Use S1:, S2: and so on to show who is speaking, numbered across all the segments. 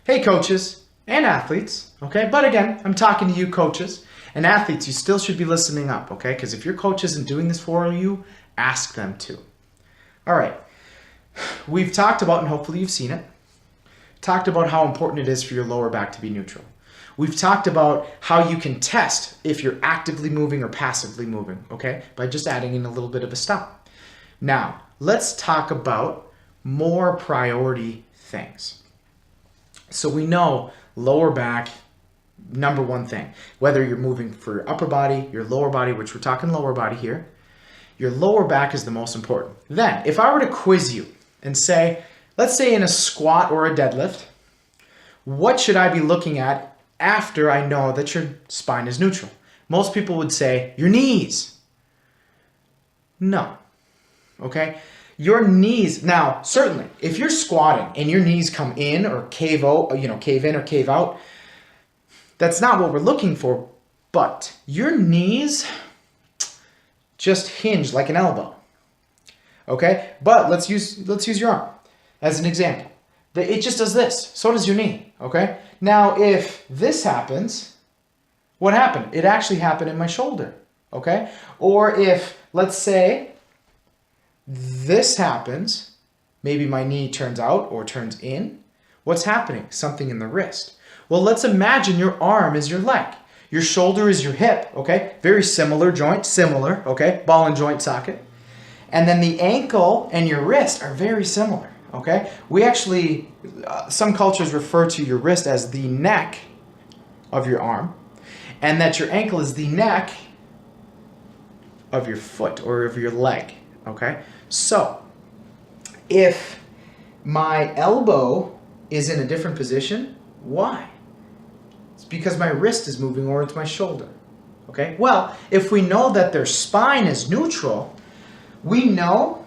S1: Hey coaches and athletes, okay? But again, I'm talking to you coaches and athletes. You still should be listening up, okay? Because if your coach isn't doing this for you, ask them to. All right. We've talked about, and hopefully you've seen it, talked about how important it is for your lower back to be neutral. We've talked about how you can test if you're actively moving or passively moving, okay? By just adding in a little bit of a stop. Now, let's talk about more priority things. So we know lower back, number one thing, whether you're moving for your upper body, your lower body, which we're talking lower body here, your lower back is the most important. Then, if I were to quiz you and say, let's say in a squat or a deadlift, what should I be looking at after I know that your spine is neutral? Most people would say your knees. No. Okay? Your knees, now certainly, if you're squatting and your knees come in or cave out, cave in or cave out, that's not what we're looking for. But your knees just hinge like an elbow. Okay? But let's use your arm as an example. It just does this. So does your knee. Okay? Now, if this happens, what happened? It actually happened in my shoulder. Okay? Or if, let's say, this happens, maybe my knee turns out or turns in. What's happening? Something in the wrist. Well, let's imagine your arm is your leg. Your shoulder is your hip, okay? Very similar joint, okay? Ball and joint socket. And then the ankle and your wrist are very similar, okay? We actually, some cultures refer to your wrist as the neck of your arm, and that your ankle is the neck of your foot or of your leg. Okay, so if my elbow is in a different position, why? It's because my wrist is moving over to my shoulder. Okay, well, if we know that their spine is neutral, we know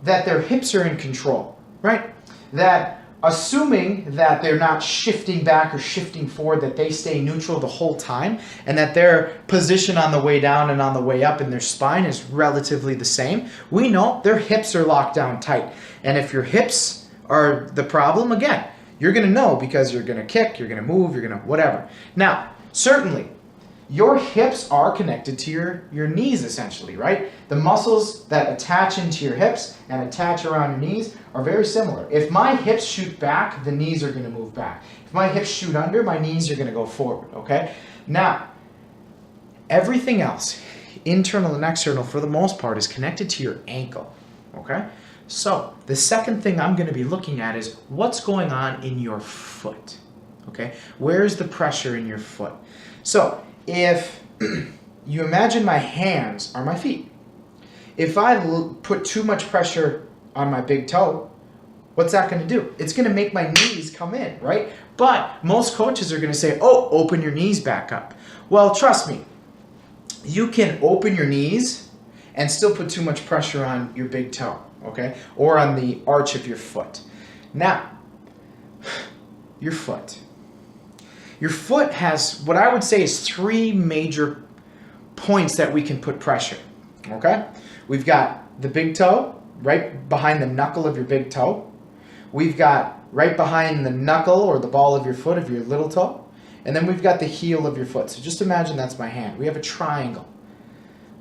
S1: that their hips are in control, right? That assuming that they're not shifting back or shifting forward, that they stay neutral the whole time, and that their position on the way down and on the way up in their spine is relatively the same, we know their hips are locked down tight. And if your hips are the problem, again, you're going to know because you're going to kick, you're going to move, you're going to whatever. Now, certainly, your hips are connected to your knees essentially, right? The muscles that attach into your hips and attach around your knees are very similar. If my hips shoot back, the knees are going to move back. If my hips shoot under, my knees are going to go forward, okay? Now, everything else, internal and external, for the most part, is connected to your ankle, okay? So, the second thing I'm going to be looking at is what's going on in your foot, okay? Where's the pressure in your foot? So, if you imagine my hands are my feet, if I put too much pressure on my big toe, what's that going to do? It's going to make my knees come in, right? But most coaches are going to say, oh, open your knees back up. Well, trust me, you can open your knees and still put too much pressure on your big toe, okay? Or on the arch of your foot. Now, your foot. Your foot has what I would say is three major points that we can put pressure, okay? We've got the big toe, right behind the knuckle of your big toe. We've got right behind the knuckle or the ball of your foot of your little toe. And then we've got the heel of your foot. So just imagine that's my hand. We have a triangle,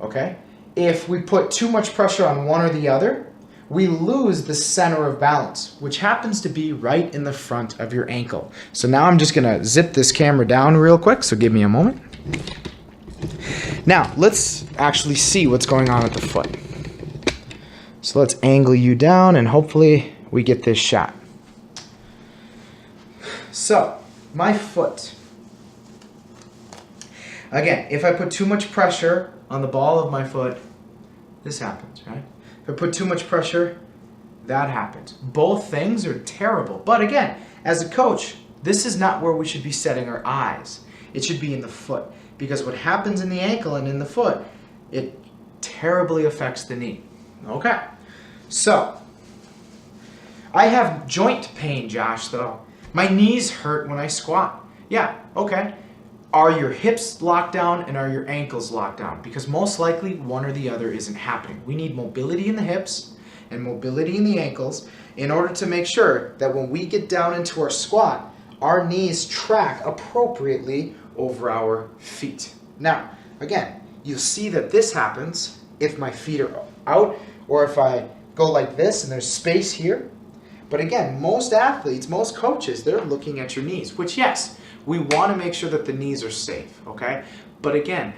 S1: okay? If we put too much pressure on one or the other, we lose the center of balance, which happens to be right in the front of your ankle. So now I'm just gonna zip this camera down real quick, so give me a moment. Now, let's actually see what's going on with the foot. So let's angle you down and hopefully we get this shot. So, my foot. Again, if I put too much pressure on the ball of my foot, this happens, right? If I put too much pressure, that happens. Both things are terrible. But again, as a coach, this is not where we should be setting our eyes. It should be in the foot. Because what happens in the ankle and in the foot, it terribly affects the knee. Okay. So, I have joint pain, Josh, though. My knees hurt when I squat. Yeah, okay. Are your hips locked down and are your ankles locked down? Because most likely one or the other isn't happening. We need mobility in the hips and mobility in the ankles in order to make sure that when we get down into our squat, our knees track appropriately over our feet. Now, again, you'll see that this happens if my feet are out or if I go like this and there's space here. But again, most athletes, most coaches, they're looking at your knees, which yes, we want to make sure that the knees are safe, okay? But again,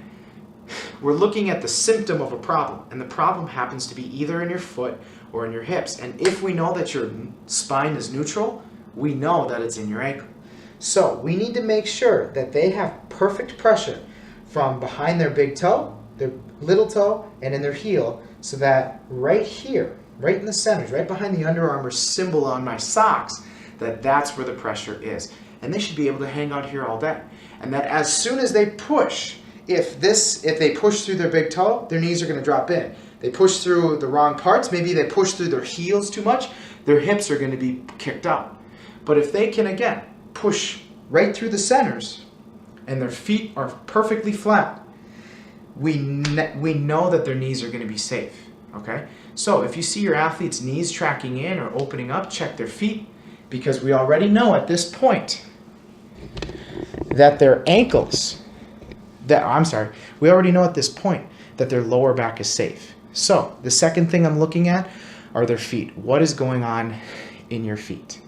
S1: we're looking at the symptom of a problem, and the problem happens to be either in your foot or in your hips. And if we know that your spine is neutral, we know that it's in your ankle. So we need to make sure that they have perfect pressure from behind their big toe, their little toe, and in their heel, so that right here, right in the centers, right behind the Under Armour symbol on my socks, that's where the pressure is. And they should be able to hang out here all day. And that as soon as they push, if they push through their big toe, their knees are going to drop in. They push through the wrong parts, maybe they push through their heels too much, their hips are going to be kicked out. But if they can, again, push right through the centers and their feet are perfectly flat, we know that their knees are going to be safe, okay? So if you see your athlete's knees tracking in or opening up, check their feet, because we already know at this point that their ankles, we already know at this point that their lower back is safe. So the second thing I'm looking at are their feet. What is going on in your feet?